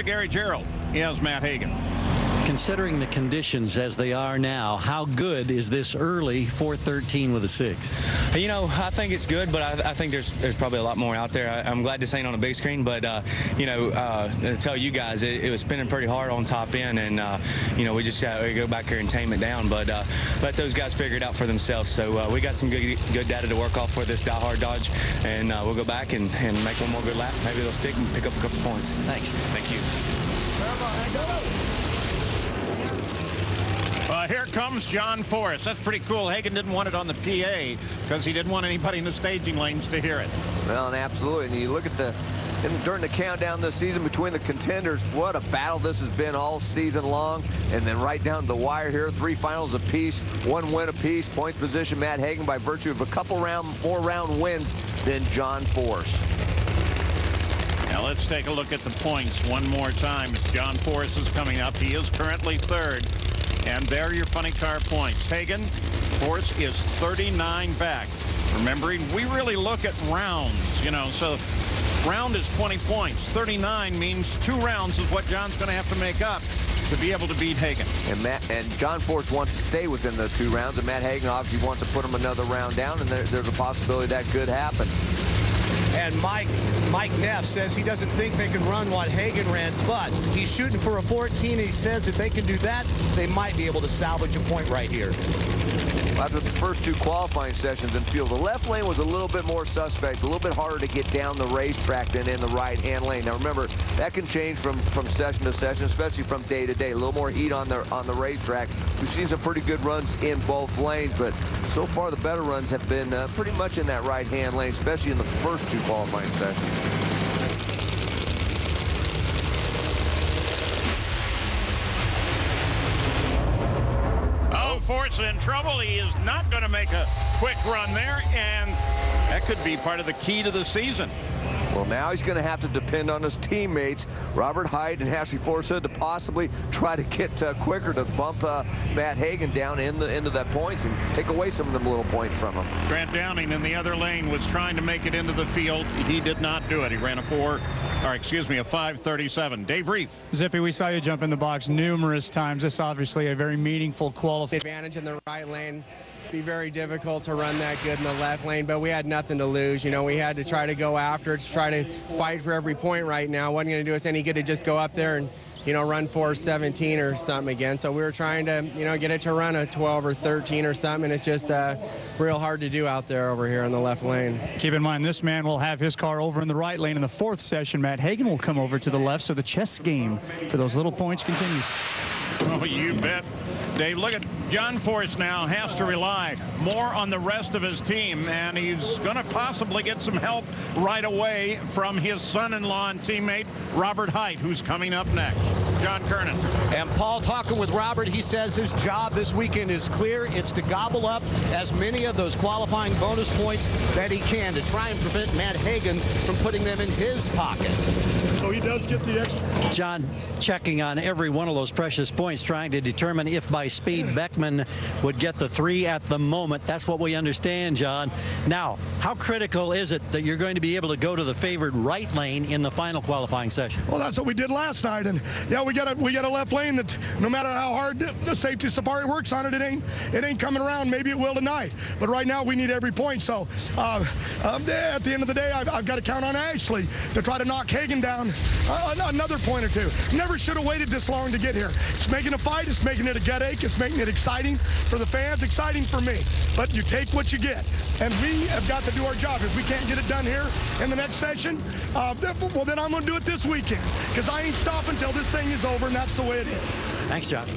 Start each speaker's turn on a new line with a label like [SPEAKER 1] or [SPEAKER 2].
[SPEAKER 1] to Gary Gerald. He has Matt Hagan.
[SPEAKER 2] Considering the conditions as they are now, how good is this early 413 with a 6?
[SPEAKER 3] You know, I think it's good, but I think there's probably a lot more out there. I'm glad this ain't on a big screen, but, you know, to tell you guys, it was spinning pretty hard on top end, and, you know, we just got to go back here and tame it down, but let those guys figure it out for themselves. So we got some good data to work off for this die-hard dodge, and we'll go back and make one more good lap. Maybe they'll stick and pick up a couple points.
[SPEAKER 2] Thanks.
[SPEAKER 3] Thank you.
[SPEAKER 1] Here comes John Forrest. That's pretty cool. Hagan didn't want it on the PA because he didn't want anybody in the staging lanes to hear it.
[SPEAKER 4] Well, and absolutely. And you look at during the countdown this season between the contenders, what a battle this has been all season long. And then right down to the wire here, 3 finals apiece, 1 win apiece. Point position, Matt Hagan by virtue of a couple more round wins than John Forrest.
[SPEAKER 1] Now let's take a look at the points one more time as John Forrest is coming up. He is currently 3rd. And there are your funny car points. Hagan, Forrest is 39 back. Remembering, we really look at rounds, you know, so round is 20 points. 39 means 2 rounds is what John's going to have to make up to be able to beat Hagan.
[SPEAKER 4] And John Forrest wants to stay within the 2 rounds, and Matt Hagan obviously wants to put him another round down, and there's a possibility that could happen.
[SPEAKER 5] And Mike Neff says he doesn't think they can run what Hagan ran, but he's shooting for a 14. He says if they can do that, they might be able to salvage a point right here.
[SPEAKER 4] After the first 2 qualifying sessions in field, the left lane was a little bit more suspect, a little bit harder to get down the racetrack than in the right-hand lane. Now remember, that can change from session to session, especially from day to day. A little more heat on the racetrack. We've seen some pretty good runs in both lanes, but so far the better runs have been pretty much in that right-hand lane, especially in the first 2 qualifying sessions.
[SPEAKER 1] Forrest in trouble. He is not going to make a quick run there, and that could be part of the key to the season.
[SPEAKER 4] Well, now he's going to have to depend on his teammates, Robert Hyde and Ashley Forrest, to possibly try to get quicker to bump Matt Hagan down into that points and take away some of them little points from him.
[SPEAKER 1] Grant Downing in the other lane was trying to make it into the field. He did not do it. He ran a 5:37. Dave Reef.
[SPEAKER 6] Zippy, we saw you jump in the box numerous times. This obviously a very meaningful qualifier.
[SPEAKER 7] Advantage in the right lane. Be very difficult to run that good in the left lane, but we had nothing to lose. You know, we had to try to go after it, to try to fight for every point right now. Wasn't going to do us any good to just go up there and, you know, run 4:17 or something again. So we were trying to, you know, get it to run a 12 or 13 or something, and it's just real hard to do out there over here in the left lane.
[SPEAKER 6] Keep in mind, this man will have his car over in the right lane in the 4th session. Matt Hagan will come over to the left, so the chess game for those little points continues.
[SPEAKER 1] Oh, you bet. Dave, look at John Forrest now has to rely more on the rest of his team, and he's going to possibly get some help right away from his son-in-law and teammate, Robert Hyde, who's coming up next. John Kernan.
[SPEAKER 5] And Paul talking with Robert, he says his job this weekend is clear. It's to gobble up as many of those qualifying bonus points that he can to try and prevent Matt Hagan from putting them in his pocket.
[SPEAKER 8] So he does get the extra.
[SPEAKER 2] John checking on every one of those precious points, trying to determine if by speed Beckman would get the 3 at the moment. That's what we understand, John. Now, how critical is it that you're going to be able to go to the favored right lane in the final qualifying session?
[SPEAKER 8] Well, that's what we did last night, and yeah, we got a left lane that no matter how hard the safety safari works on it, it ain't coming around. Maybe it will tonight, but right now we need every point. So at the end of the day, I've got to count on Ashley to try to knock Hagan down another point or 2. Never should have waited this long to get here. It's making a fight. It's making it a headache. It's making it exciting for the fans, exciting for me. But you take what you get, and we have got to do our job. If we can't get it done here in the next session, well, then I'm going to do it this weekend, because I ain't stopping until this thing is over, and that's the way it is.
[SPEAKER 2] Thanks, John.